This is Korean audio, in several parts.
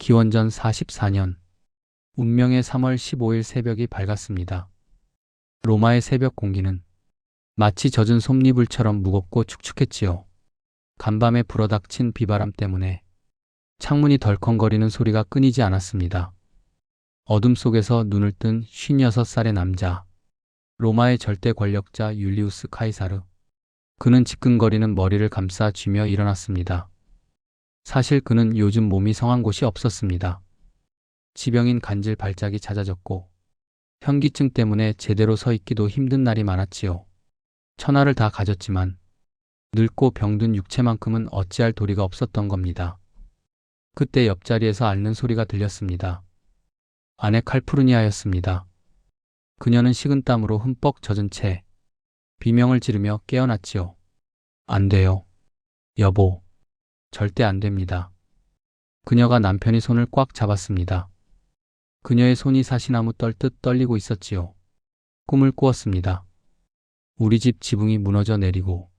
기원전 44년 운명의 3월 15일 새벽이 밝았습니다. 로마의 새벽 공기는 마치 젖은 솜니불처럼 무겁고 축축했지요. 간밤에 불어닥친 비바람 때문에 창문이 덜컹거리는 소리가 끊이지 않았습니다. 어둠 속에서 눈을 뜬 56살의 남자, 로마의 절대 권력자 율리우스 카이사르. 그는 지끈거리는 머리를 감싸 쥐며 일어났습니다. 사실 그는 요즘 몸이 성한 곳이 없었습니다. 지병인 간질 발작이 잦아졌고 현기증 때문에 제대로 서 있기도 힘든 날이 많았지요. 천하를 다 가졌지만 늙고 병든 육체만큼은 어찌할 도리가 없었던 겁니다. 그때 옆자리에서 앓는 소리가 들렸습니다. 아내 칼푸르니아였습니다. 그녀는 식은땀으로 흠뻑 젖은 채 비명을 지르며 깨어났지요. 안 돼요. 여보. 절대 안 됩니다. 그녀가 남편의 손을 꽉 잡았습니다. 그녀의 손이 사시나무 떨듯 떨리고 있었지요. 꿈을 꾸었습니다. 우리 집 지붕이 무너져 내리고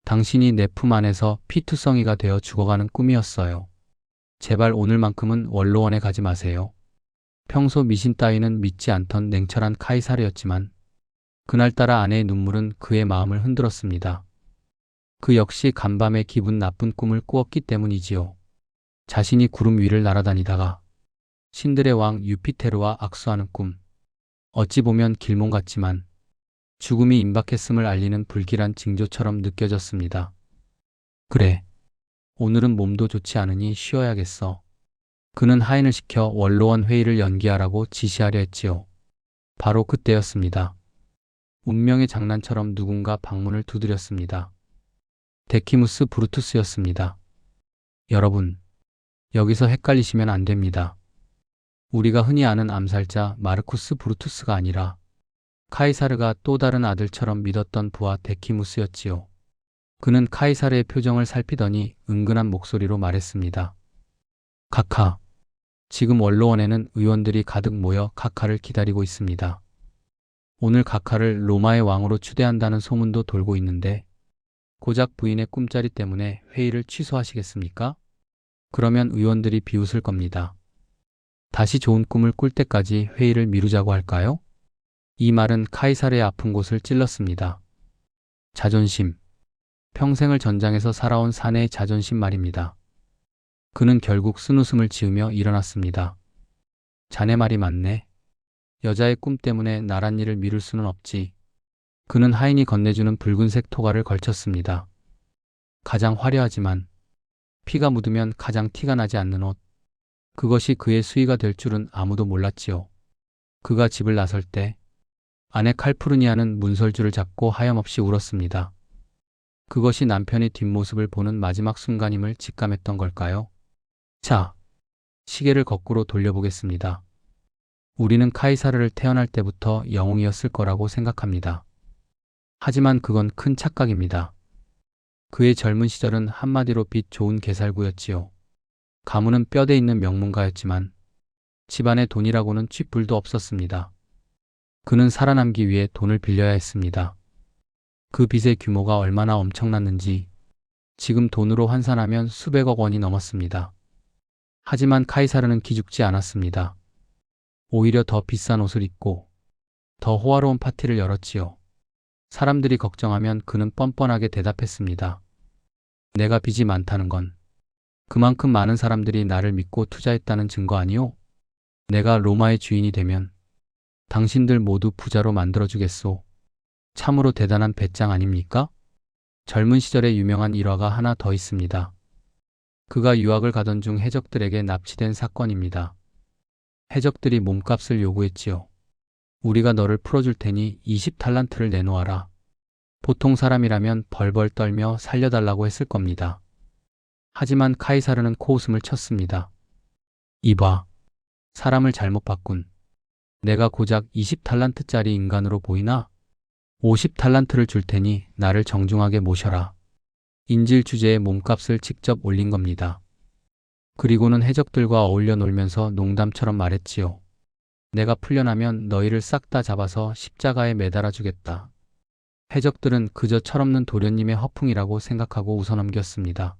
당신이 내 품 안에서 피투성이가 되어 죽어가는 꿈이었어요. 제발 오늘만큼은 원로원에 가지 마세요. 평소 미신 따위는 믿지 않던 냉철한 카이사르였지만 그날따라 아내의 눈물은 그의 마음을 흔들었습니다. 그 역시 간밤에 기분 나쁜 꿈을 꾸었기 때문이지요. 자신이 구름 위를 날아다니다가 신들의 왕 유피테르와 악수하는 꿈. 어찌 보면 길몽 같지만 죽음이 임박했음을 알리는 불길한 징조처럼 느껴졌습니다. 그래. 오늘은 몸도 좋지 않으니 쉬어야겠어. 그는 하인을 시켜 원로원 회의를 연기하라고 지시하려 했지요. 바로 그때였습니다. 운명의 장난처럼 누군가 방문을 두드렸습니다. 데키무스 브루투스였습니다. 여러분, 여기서 헷갈리시면 안 됩니다. 우리가 흔히 아는 암살자 마르쿠스 브루투스가 아니라 카이사르가 또 다른 아들처럼 믿었던 부하 데키무스였지요. 그는 카이사르의 표정을 살피더니 은근한 목소리로 말했습니다. 카카, 지금 원로원에는 의원들이 가득 모여 카카를 기다리고 있습니다. 오늘 카카를 로마의 왕으로 추대한다는 소문도 돌고 있는데 고작 부인의 꿈자리 때문에 회의를 취소하시겠습니까? 그러면 의원들이 비웃을 겁니다. 다시 좋은 꿈을 꿀 때까지 회의를 미루자고 할까요? 이 말은 카이사르의 아픈 곳을 찔렀습니다. 자존심. 평생을 전장에서 살아온 사내의 자존심 말입니다. 그는 결국 쓴웃음을 지으며 일어났습니다. 자네 말이 맞네. 여자의 꿈 때문에 나란 일을 미룰 수는 없지. 그는 하인이 건네주는 붉은색 토가를 걸쳤습니다. 가장 화려하지만 피가 묻으면 가장 티가 나지 않는 옷. 그것이 그의 수의가 될 줄은 아무도 몰랐지요. 그가 집을 나설 때 아내 칼푸르니아는 문설주를 잡고 하염없이 울었습니다. 그것이 남편의 뒷모습을 보는 마지막 순간임을 직감했던 걸까요? 자, 시계를 거꾸로 돌려보겠습니다. 우리는 카이사르를 태어날 때부터 영웅이었을 거라고 생각합니다. 하지만 그건 큰 착각입니다. 그의 젊은 시절은 한마디로 빛 좋은 개살구였지요. 가문은 뼈대 있는 명문가였지만 집안에 돈이라고는 쥐뿔도 없었습니다. 그는 살아남기 위해 돈을 빌려야 했습니다. 그 빚의 규모가 얼마나 엄청났는지 지금 돈으로 환산하면 수백억 원이 넘었습니다. 하지만 카이사르는 기죽지 않았습니다. 오히려 더 비싼 옷을 입고 더 호화로운 파티를 열었지요. 사람들이 걱정하면 그는 뻔뻔하게 대답했습니다. 내가 빚이 많다는 건 그만큼 많은 사람들이 나를 믿고 투자했다는 증거 아니오? 내가 로마의 주인이 되면 당신들 모두 부자로 만들어주겠소. 참으로 대단한 배짱 아닙니까? 젊은 시절에 유명한 일화가 하나 더 있습니다. 그가 유학을 가던 중 해적들에게 납치된 사건입니다. 해적들이 몸값을 요구했지요. 우리가 너를 풀어줄 테니 20달란트를 내놓아라. 보통 사람이라면 벌벌 떨며 살려달라고 했을 겁니다. 하지만 카이사르는 코웃음을 쳤습니다. 이봐, 사람을 잘못 봤군. 내가 고작 20달란트짜리 인간으로 보이나? 50달란트를 줄 테니 나를 정중하게 모셔라. 인질 주제에 몸값을 직접 올린 겁니다. 그리고는 해적들과 어울려 놀면서 농담처럼 말했지요. 내가 풀려나면 너희를 싹 다 잡아서 십자가에 매달아 주겠다. 해적들은 그저 철없는 도련님의 허풍이라고 생각하고 웃어넘겼습니다.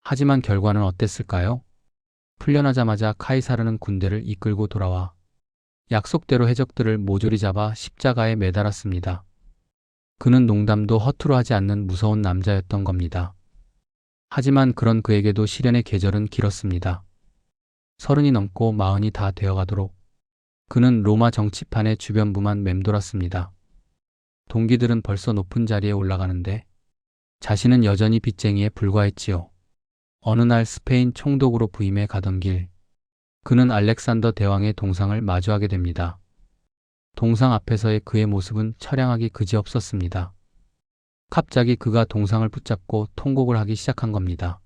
하지만 결과는 어땠을까요? 풀려나자마자 카이사르는 군대를 이끌고 돌아와 약속대로 해적들을 모조리 잡아 십자가에 매달았습니다. 그는 농담도 허투루 하지 않는 무서운 남자였던 겁니다. 하지만 그런 그에게도 시련의 계절은 길었습니다. 30이 넘고 40이 다 되어가도록 그는 로마 정치판의 주변부만 맴돌았습니다. 동기들은 벌써 높은 자리에 올라가는데 자신은 여전히 빚쟁이에 불과했지요. 어느 날 스페인 총독으로 부임해 가던 길, 그는 알렉산더 대왕의 동상을 마주하게 됩니다. 동상 앞에서의 그의 모습은 처량하기 그지없었습니다. 갑자기 그가 동상을 붙잡고 통곡을 하기 시작한 겁니다.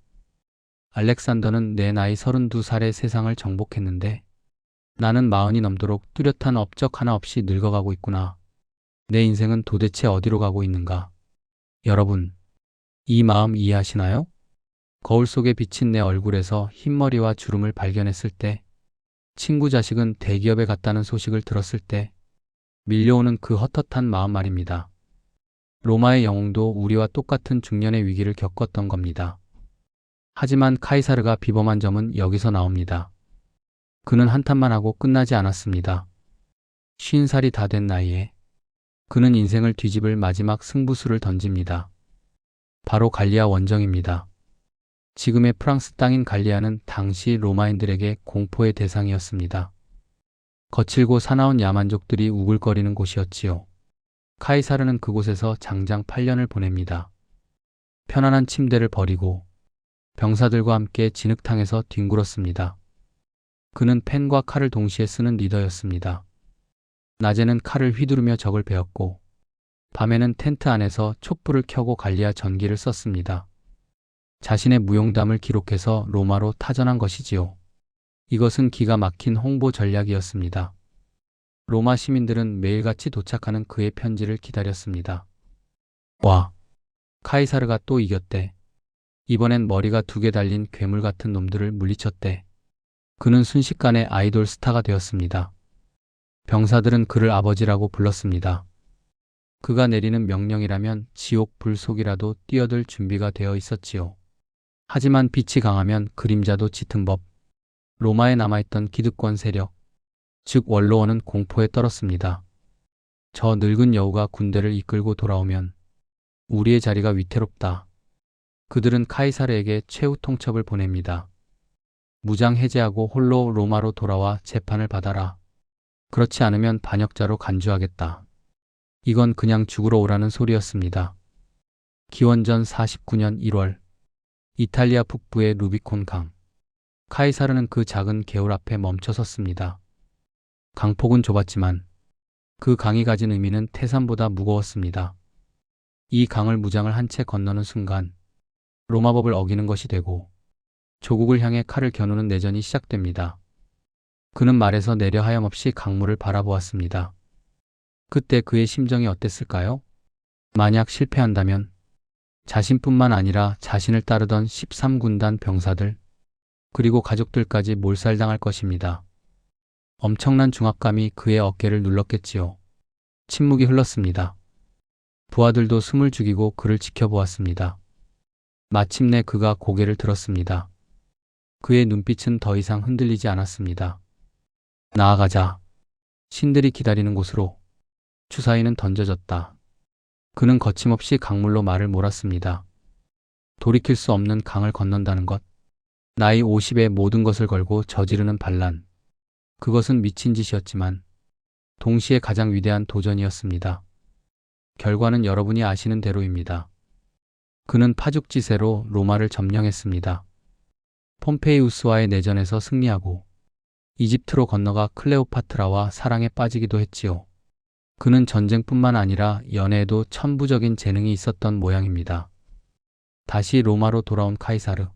알렉산더는 내 나이 32살에 세상을 정복했는데 나는 40이 넘도록 뚜렷한 업적 하나 없이 늙어가고 있구나. 내 인생은 도대체 어디로 가고 있는가? 여러분, 이 마음 이해하시나요? 거울 속에 비친 내 얼굴에서 흰머리와 주름을 발견했을 때, 친구 자식은 대기업에 갔다는 소식을 들었을 때 밀려오는 그 헛헛한 마음 말입니다. 로마의 영웅도 우리와 똑같은 중년의 위기를 겪었던 겁니다. 하지만 카이사르가 비범한 점은 여기서 나옵니다. 그는 한탄만 하고 끝나지 않았습니다. 50살이 다 된 나이에 그는 인생을 뒤집을 마지막 승부수를 던집니다. 바로 갈리아 원정입니다. 지금의 프랑스 땅인 갈리아는 당시 로마인들에게 공포의 대상이었습니다. 거칠고 사나운 야만족들이 우글거리는 곳이었지요. 카이사르는 그곳에서 장장 8년을 보냅니다. 편안한 침대를 버리고 병사들과 함께 진흙탕에서 뒹굴었습니다. 그는 펜과 칼을 동시에 쓰는 리더였습니다. 낮에는 칼을 휘두르며 적을 베었고 밤에는 텐트 안에서 촛불을 켜고 갈리아 전기를 썼습니다. 자신의 무용담을 기록해서 로마로 타전한 것이지요. 이것은 기가 막힌 홍보 전략이었습니다. 로마 시민들은 매일같이 도착하는 그의 편지를 기다렸습니다. 와, 카이사르가 또 이겼대. 이번엔 머리가 2개 달린 괴물 같은 놈들을 물리쳤대. 그는 순식간에 아이돌 스타가 되었습니다. 병사들은 그를 아버지라고 불렀습니다. 그가 내리는 명령이라면 지옥 불속이라도 뛰어들 준비가 되어 있었지요. 하지만 빛이 강하면 그림자도 짙은 법. 로마에 남아있던 기득권 세력, 즉 원로원은 공포에 떨었습니다. 저 늙은 여우가 군대를 이끌고 돌아오면 우리의 자리가 위태롭다. 그들은 카이사르에게 최후 통첩을 보냅니다. 무장 해제하고 홀로 로마로 돌아와 재판을 받아라. 그렇지 않으면 반역자로 간주하겠다. 이건 그냥 죽으러 오라는 소리였습니다. 기원전 49년 1월 이탈리아 북부의 루비콘 강. 카이사르는 그 작은 개울 앞에 멈춰 섰습니다. 강폭은 좁았지만 그 강이 가진 의미는 태산보다 무거웠습니다. 이 강을 무장을 한 채 건너는 순간 로마법을 어기는 것이 되고 조국을 향해 칼을 겨누는 내전이 시작됩니다. 그는 말에서 내려 하염없이 강물을 바라보았습니다. 그때 그의 심정이 어땠을까요? 만약 실패한다면 자신뿐만 아니라 자신을 따르던 13군단 병사들 그리고 가족들까지 몰살당할 것입니다. 엄청난 중압감이 그의 어깨를 눌렀겠지요. 침묵이 흘렀습니다. 부하들도 숨을 죽이고 그를 지켜보았습니다. 마침내 그가 고개를 들었습니다. 그의 눈빛은 더 이상 흔들리지 않았습니다. 나아가자. 신들이 기다리는 곳으로. 주사위는 던져졌다. 그는 거침없이 강물로 말을 몰았습니다. 돌이킬 수 없는 강을 건넌다는 것. 나이 50에 모든 것을 걸고 저지르는 반란. 그것은 미친 짓이었지만 동시에 가장 위대한 도전이었습니다. 결과는 여러분이 아시는 대로입니다. 그는 파죽지세로 로마를 점령했습니다. 폼페이우스와의 내전에서 승리하고 이집트로 건너가 클레오파트라와 사랑에 빠지기도 했지요. 그는 전쟁뿐만 아니라 연애에도 천부적인 재능이 있었던 모양입니다. 다시 로마로 돌아온 카이사르.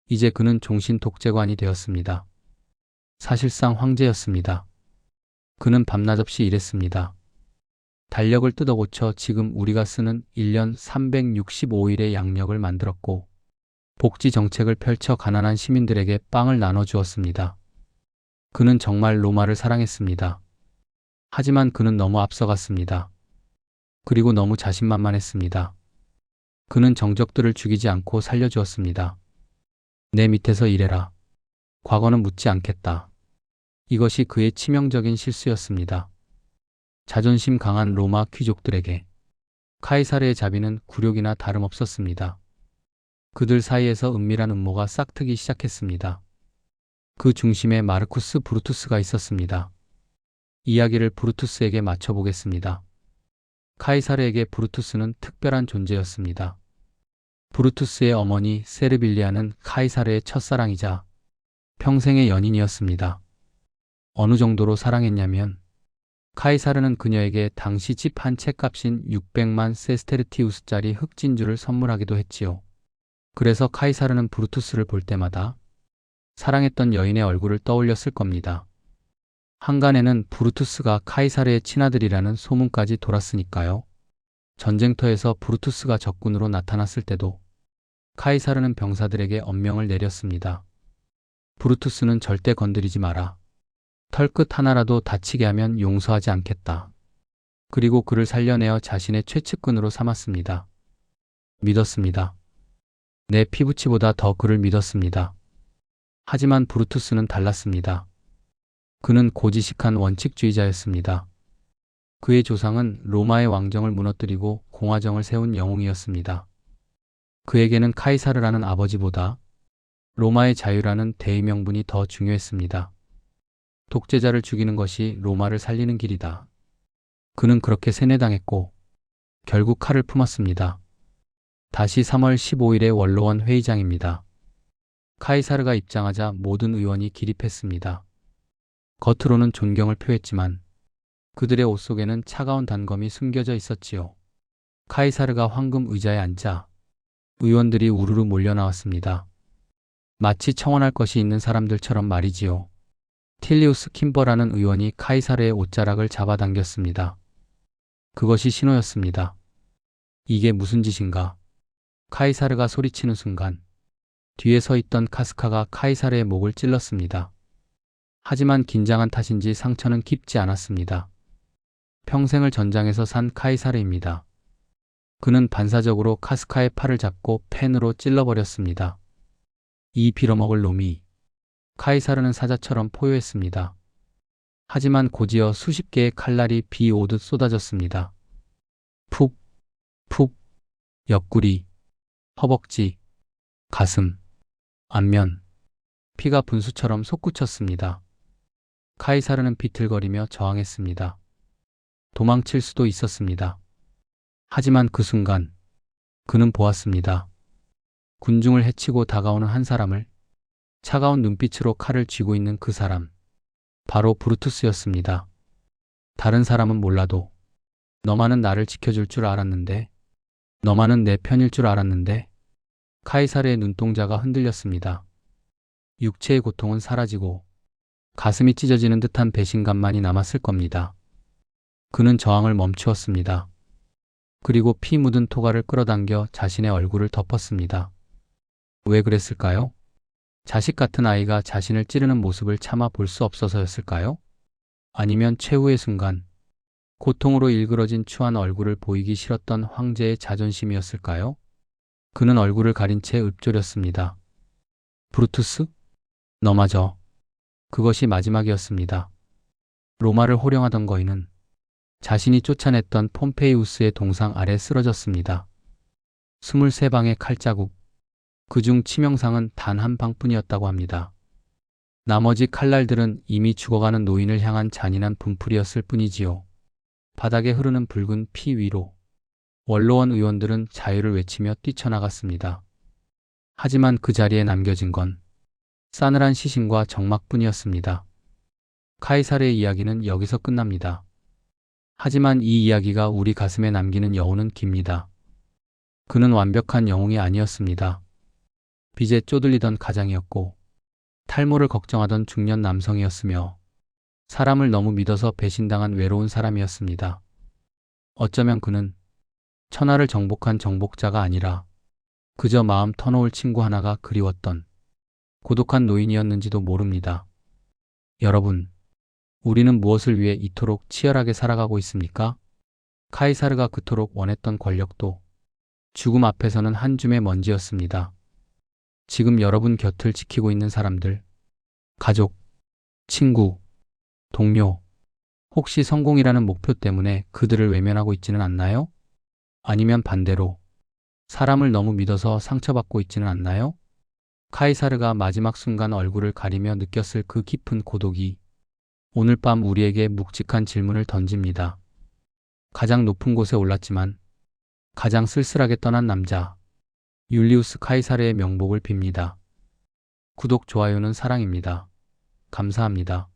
이제 그는 종신 독재관이 되었습니다. 사실상 황제였습니다. 그는 밤낮없이 일했습니다. 달력을 뜯어고쳐 지금 우리가 쓰는 1년 365일의 양력을 만들었고 복지 정책을 펼쳐 가난한 시민들에게 빵을 나눠주었습니다. 그는 정말 로마를 사랑했습니다. 하지만 그는 너무 앞서갔습니다. 그리고 너무 자신만만했습니다. 그는 정적들을 죽이지 않고 살려주었습니다. 내 밑에서 일해라. 과거는 묻지 않겠다. 이것이 그의 치명적인 실수였습니다. 자존심 강한 로마 귀족들에게 카이사르의 자비는 굴욕이나 다름없었습니다. 그들 사이에서 은밀한 음모가 싹트기 시작했습니다. 그 중심에 마르쿠스 브루투스가 있었습니다. 이야기를 브루투스에게 맞춰보겠습니다. 카이사르에게 브루투스는 특별한 존재였습니다. 브루투스의 어머니 세르빌리아는 카이사르의 첫사랑이자 평생의 연인이었습니다. 어느 정도로 사랑했냐면 카이사르는 그녀에게 당시 집 한 채 값인 600만 세스테르티우스짜리 흑진주를 선물하기도 했지요. 그래서 카이사르는 브루투스를 볼 때마다 사랑했던 여인의 얼굴을 떠올렸을 겁니다. 한간에는 브루투스가 카이사르의 친아들이라는 소문까지 돌았으니까요. 전쟁터에서 브루투스가 적군으로 나타났을 때도 카이사르는 병사들에게 엄명을 내렸습니다. 브루투스는 절대 건드리지 마라. 털끝 하나라도 다치게 하면 용서하지 않겠다. 그리고 그를 살려내어 자신의 최측근으로 삼았습니다. 믿었습니다. 내 피부치보다 더 그를 믿었습니다. 하지만 브루투스는 달랐습니다. 그는 고지식한 원칙주의자였습니다. 그의 조상은 로마의 왕정을 무너뜨리고 공화정을 세운 영웅이었습니다. 그에게는 카이사르라는 아버지보다 로마의 자유라는 대의명분이 더 중요했습니다. 독재자를 죽이는 것이 로마를 살리는 길이다. 그는 그렇게 세뇌당했고 결국 칼을 품었습니다. 다시 3월 15일의 원로원 회의장입니다. 카이사르가 입장하자 모든 의원이 기립했습니다. 겉으로는 존경을 표했지만 그들의 옷 속에는 차가운 단검이 숨겨져 있었지요. 카이사르가 황금 의자에 앉자 의원들이 우르르 몰려 나왔습니다. 마치 청원할 것이 있는 사람들처럼 말이지요. 틸리우스 킴버라는 의원이 카이사르의 옷자락을 잡아당겼습니다. 그것이 신호였습니다. 이게 무슨 짓인가? 카이사르가 소리치는 순간 뒤에 서 있던 카스카가 카이사르의 목을 찔렀습니다. 하지만 긴장한 탓인지 상처는 깊지 않았습니다. 평생을 전장에서 산 카이사르입니다. 그는 반사적으로 카스카의 팔을 잡고 펜으로 찔러버렸습니다. 이 빌어먹을 놈이. 카이사르는 사자처럼 포효했습니다. 하지만 곧이어 수십 개의 칼날이 비 오듯 쏟아졌습니다. 푹, 푹, 옆구리, 허벅지, 가슴, 안면, 피가 분수처럼 솟구쳤습니다. 카이사르는 비틀거리며 저항했습니다. 도망칠 수도 있었습니다. 하지만 그 순간 그는 보았습니다. 군중을 해치고 다가오는 한 사람을, 차가운 눈빛으로 칼을 쥐고 있는 그 사람, 바로 브루투스였습니다. 다른 사람은 몰라도 너만은 나를 지켜줄 줄 알았는데, 너만은 내 편일 줄 알았는데. 카이사르의 눈동자가 흔들렸습니다. 육체의 고통은 사라지고 가슴이 찢어지는 듯한 배신감만이 남았을 겁니다. 그는 저항을 멈추었습니다. 그리고 피 묻은 토가를 끌어당겨 자신의 얼굴을 덮었습니다. 왜 그랬을까요? 자식 같은 아이가 자신을 찌르는 모습을 참아 볼 수 없어서였을까요? 아니면 최후의 순간, 고통으로 일그러진 추한 얼굴을 보이기 싫었던 황제의 자존심이었을까요? 그는 얼굴을 가린 채 읊조렸습니다. 브루투스? 너마저. 그것이 마지막이었습니다. 로마를 호령하던 거인은 자신이 쫓아냈던 폼페이우스의 동상 아래 쓰러졌습니다. 23방의 칼자국, 그중 치명상은 단 한 방뿐이었다고 합니다. 나머지 칼날들은 이미 죽어가는 노인을 향한 잔인한 분풀이었을 뿐이지요. 바닥에 흐르는 붉은 피 위로 원로원 의원들은 자유를 외치며 뛰쳐나갔습니다. 하지만 그 자리에 남겨진 건 싸늘한 시신과 적막뿐이었습니다. 카이사르의 이야기는 여기서 끝납니다. 하지만 이 이야기가 우리 가슴에 남기는 여운은 깁니다. 그는 완벽한 영웅이 아니었습니다. 빚에 쪼들리던 가장이었고 탈모를 걱정하던 중년 남성이었으며 사람을 너무 믿어서 배신당한 외로운 사람이었습니다. 어쩌면 그는 천하를 정복한 정복자가 아니라 그저 마음 터놓을 친구 하나가 그리웠던 고독한 노인이었는지도 모릅니다. 여러분, 우리는 무엇을 위해 이토록 치열하게 살아가고 있습니까? 카이사르가 그토록 원했던 권력도 죽음 앞에서는 한 줌의 먼지였습니다. 지금 여러분 곁을 지키고 있는 사람들, 가족, 친구, 동료, 혹시 성공이라는 목표 때문에 그들을 외면하고 있지는 않나요? 아니면 반대로 사람을 너무 믿어서 상처받고 있지는 않나요? 카이사르가 마지막 순간 얼굴을 가리며 느꼈을 그 깊은 고독이 오늘 밤 우리에게 묵직한 질문을 던집니다. 가장 높은 곳에 올랐지만 가장 쓸쓸하게 떠난 남자, 율리우스 카이사르의 명복을 빕니다. 구독, 좋아요는 사랑입니다. 감사합니다.